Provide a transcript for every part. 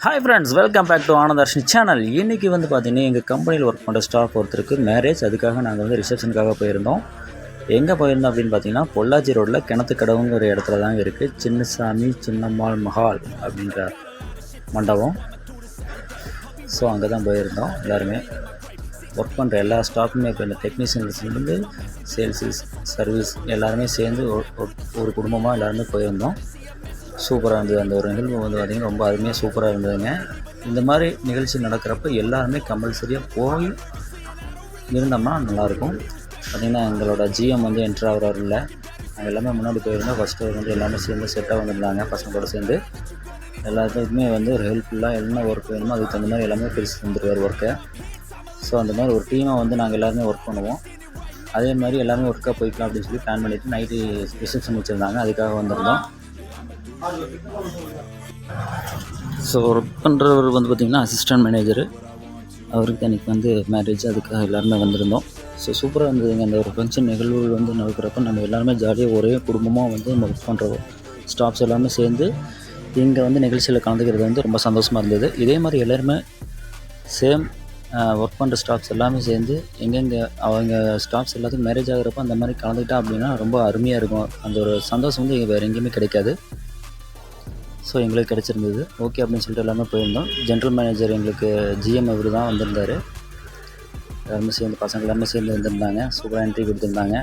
Hi friends, welcome back to Anandharshini channel. இன்றைக்கி வந்து பார்த்திங்கன்னா எங்கள் கம்பெனியில் ஒர்க் பண்ணுற ஸ்டாஃப் ஒருத்தருக்கு மேரேஜ். அதுக்காக நாங்கள் வந்து ரிசப்ஷனுக்காக போயிருந்தோம். எங்கே போயிருந்தோம் அப்படின்னு பார்த்தீங்கன்னா, பொள்ளாச்சி ரோட்டில் கிணத்துக்கடவுங்கிற ஒரு இடத்துல தாங்க இருக்குது சின்னசாமி சின்னம்மாள் மஹால் அப்படின்ற மண்டபம். ஸோ அங்கே தான் போயிருந்தோம். எல்லாருமே ஒர்க் பண்ணுற எல்லா ஸ்டாஃப்புமே, இப்போ இந்த டெக்னீஷியன்ஸ்லேருந்து சேல்ஸஸ் சர்வீஸ் எல்லாருமே சேர்ந்து ஒரு குடும்பமாக எல்லாருமே போயிருந்தோம். சூப்பராக இருந்தது. அந்த ஒரு நிகழ்வு வந்து பார்த்திங்கன்னா ரொம்ப அருமையாக சூப்பராக இருந்ததுங்க. இந்த மாதிரி நிகழ்ச்சி நடக்கிறப்ப எல்லாருமே கம்பல்சரியாக போய் இருந்தோம்னா நல்லாயிருக்கும். பார்த்திங்கன்னா எங்களோட ஜிஎம் வந்து என்ட்ரு ஆகிறாரு இல்லை, நாங்கள் எல்லாமே முன்னாடி போயிருந்தோம். ஃபஸ்ட்டு வந்து எல்லாமே சேர்ந்து செட்டாக வந்திருந்தாங்க. பசங்களோட சேர்ந்து எல்லாத்துக்குமே வந்து ஒரு ஹெல்ப்ஃபுல்லாக என்ன ஒர்க் வேணுமோ அதுக்கு தகுந்த மாதிரி எல்லாமே பிரித்து தந்துடுவார் ஒர்க்கை. ஸோ அந்த மாதிரி ஒரு டீமாக வந்து நாங்கள் எல்லாருமே ஒர்க் பண்ணுவோம். அதே மாதிரி எல்லாருமே ஒர்க்காக போய்க்கலாம் அப்படின்னு சொல்லி பிளான் பண்ணிவிட்டு நைட்டு ரிசப்ஷன் வச்சுருந்தாங்க. அதுக்காக வந்திருந்தோம். ஸோ ஒர்க் பண்ணுறவர் வந்து பார்த்திங்கன்னா அசிஸ்டன்ட் மேனேஜரு, அவருக்கு அன்றைக்கி வந்து மேரேஜ். அதுக்காக எல்லாருமே வந்திருந்தோம். ஸோ சூப்பராக இருந்ததுங்க. அந்த ஒரு ஃபங்க்ஷன் நிகழ்வுகள் வந்து நடக்கிறப்ப நம்ம எல்லாருமே ஜாலியாக ஒரே குடும்பமாக வந்து நம்ம ஒர்க் பண்ணுற ஸ்டாஃப்ஸ் எல்லாமே சேர்ந்து இங்கே வந்து நிகழ்ச்சியில் கலந்துக்கிறது வந்து ரொம்ப சந்தோஷமாக இருந்தது. இதே மாதிரி எல்லோருமே சேம் ஒர்க் பண்ணுற ஸ்டாஃப்ஸ் எல்லாமே சேர்ந்து எங்கெங்கே அவங்க ஸ்டாஃப்ஸ் எல்லாத்துக்கும் மேரேஜ் ஆகிறப்போ அந்த மாதிரி கலந்துக்கிட்டா அப்படின்னா ரொம்ப அருமையாக இருக்கும். அந்த ஒரு சந்தோஷம் வந்து வேறு எங்கேயுமே கிடைக்காது. ஸோ எங்களுக்கு கிடச்சிருந்தது. ஓகே அப்படின்னு சொல்லிட்டு எல்லாமே போயிருந்தோம். ஜென்ரல் மேனேஜர் எங்களுக்கு ஜிஎம் அவர் தான் வந்திருந்தார். எல்லாருமே சேர்ந்து பசங்க எல்லாமே சேர்ந்து வந்திருந்தாங்க. சூப்பராக என்ட்ரி கொடுத்துருந்தாங்க.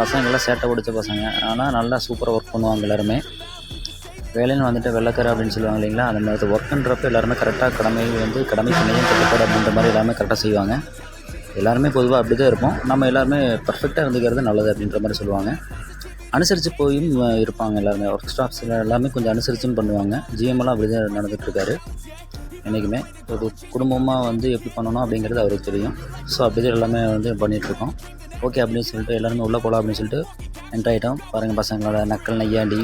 பசங்கள்லாம் சேட்டை பிடிச்ச பசங்க, ஆனால் நல்லா சூப்பராக ஒர்க் பண்ணுவாங்க எல்லாருமே. வேலைன்னு வந்துட்டு வெள்ளக்கார அப்படின்னு சொல்லுவாங்க இல்லைங்களா, அந்த மாதிரி ஒர்க்குன்றப்ப எல்லாருமே கரெக்டாக கடமை பண்ணையும் கட்டுப்பாடு அப்படின்ற மாதிரி எல்லாமே கரெக்டாக செய்வாங்க. எல்லாருமே பொதுவாக அப்படி தான் இருப்போம். நம்ம எல்லாருமே பர்ஃபெக்டாக இருந்துக்கிறது நல்லது அப்படின்ற மாதிரி சொல்லுவாங்க. அனுசரித்து போயும் இருப்பாங்க எல்லாருமே. ஒர்க் ஸ்டாஃப்ஸில் எல்லாமே கொஞ்சம் அனுசரிச்சும் பண்ணுவாங்க. ஜிஎம்எல்லாம் அப்படி தான் நடந்துகிட்ருக்காரு என்றைக்குமே. ஒரு குடும்பமாக வந்து எப்படி பண்ணணும் அப்படிங்கிறது அவருக்கு தெரியும். ஸோ அப்படி தான் எல்லாமே வந்து பண்ணிகிட்ருக்கோம். ஓகே அப்படின்னு சொல்லிட்டு எல்லாருமே உள்ளே போகலாம் அப்படின்னு சொல்லிட்டு என்ட்ரு ஆகிட்டோம். பாருங்கள், பசங்களோட நக்கல் நையாண்டி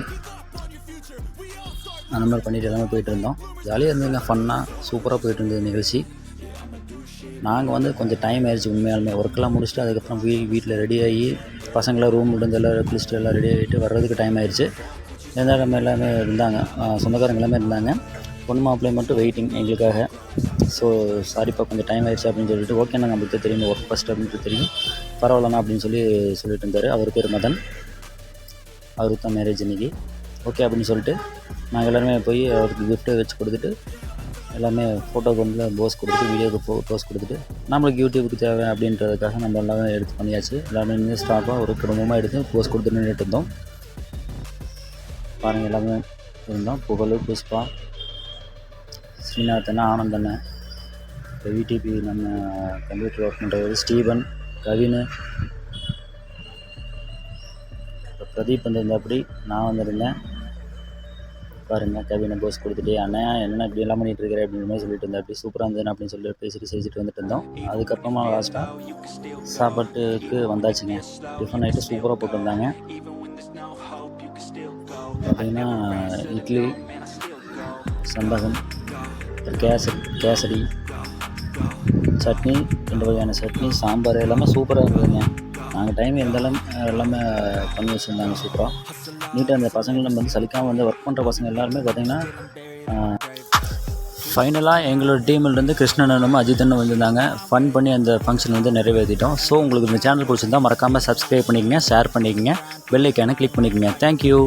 அந்த மாதிரி பண்ணிவிட்டு எல்லாமே போயிட்டு இருந்தோம். ஜாலியாக இருந்ததுங்க, ஃபன்னாக சூப்பராக போயிட்டு இருந்தது நிகழ்ச்சி. நாங்கள் வந்து கொஞ்சம் டைம் ஆயிடுச்சு உண்மையாலுமே. ஒர்க்கெலாம் முடிச்சுட்டு அதுக்கப்புறம் வீட்டில் ரெடி ஆகி பசங்களாம் ரூம் முடிஞ்சு எல்லோரும் குளிச்சுட்டு எல்லாம் ரெடி ஆகிட்டு வர்றதுக்கு டைம் ஆயிடுச்சு. எல்லாமே இருந்தாங்க, சொந்தக்காரங்க எல்லாமே இருந்தாங்க. பொண்ணு மாப்பிள்ளையை மட்டும் வெயிட்டிங் எங்களுக்காக. ஸோ சாரிப்பா கொஞ்சம் டைம் ஆயிடுச்சு அப்படின்னு சொல்லிட்டு, ஓகே நாங்கள் நம்மளுக்கு தெரியும் ஒர்க் ஃபஸ்ட் அப்படின்ட்டு தெரியும், பரவாயில்லண்ணா அப்படின்னு சொல்லிட்டு இருந்தார். அவர் பேர் மதன், அவருக்கு தான் மேரேஜ் இன்றைக்கி. ஓகே அப்படின்னு சொல்லிட்டு நாங்கள் எல்லாருமே போய் அவருக்கு கிஃப்ட்டை வச்சு கொடுத்துட்டு எல்லாமே ஃபோட்டோக்கு வந்து போஸ் கொடுத்துட்டு வீடியோவுக்கு போஸ் கொடுத்துட்டு நம்மளுக்கு யூடியூபுக்கு தேவை அப்படின்றதுக்காக நம்ம எல்லாமே எடுத்து பண்ணியாச்சு. எல்லாமே இருந்து ஸ்டாஃபாக ஒரு குடும்பமாக எடுத்து போஸ் கொடுத்து நின்றுட்டு இருந்தோம். பாருங்கள், எல்லாமே இருந்தோம். புகழ், புஷ்பா, ஸ்ரீநாதன், ஆனந்தன், விடிபி நம்ம கம்ப்யூட்டர் ஒர்க் பண்ணுறது ஸ்டீவன், கவின், பிரதீப் வந்திருந்தா அப்படி நான் வந்திருந்தேன். பாருங்கள், கவினை போஸ் கொடுத்துட்டு அண்ணா என்ன இப்படி எல்லாம் பண்ணிகிட்டு இருக்கிறேன் அப்படின்ற மாதிரி சொல்லிட்டு இருந்தேன். அப்படி சூப்பராக இருந்தேன் அப்படின்னு சொல்லிட்டு பேசிட்டு வந்துட்டு இருந்தோம். அதுக்கப்புறமா லாஸ்ட்டாக சாப்பாட்டுக்கு வந்தாச்சுங்க. டிஃபன் ஐட்டம் சூப்பராக போட்டிருந்தாங்க. பார்த்திங்கன்னா இட்லி, சம்பகம், கேசரி, சட்னி, 2 வகையான சட்னி, சாம்பார் எல்லாமே சூப்பராக இருந்ததுங்க. நாங்கள் டைம் இருந்தாலும் எல்லாமே பண்ணி வச்சுருந்தாங்க சூப்பராக நீட்டாக. அந்த பசங்கள் நம்ம வந்து சலிக்காமல் வந்து ஒர்க் பண்ணுற பசங்க எல்லாருமே பார்த்திங்கன்னா ஃபைனலாக எங்களோட டீமிலேருந்து கிருஷ்ணனும் அஜித்தனும் வந்திருந்தாங்க. ஃபன் பண்ணி அந்த ஃபங்க்ஷன் வந்து நிறைவேற்றிட்டோம். ஸோ உங்களுக்கு இந்த சேனல் பிடிச்சிருந்தால் மறக்காமல் சப்ஸ்கிரைப் பண்ணிக்கங்க, ஷேர் பண்ணிக்கங்க, பெல் ஐக்கானை கிளிக் பண்ணிக்கங்க. தேங்க்யூ.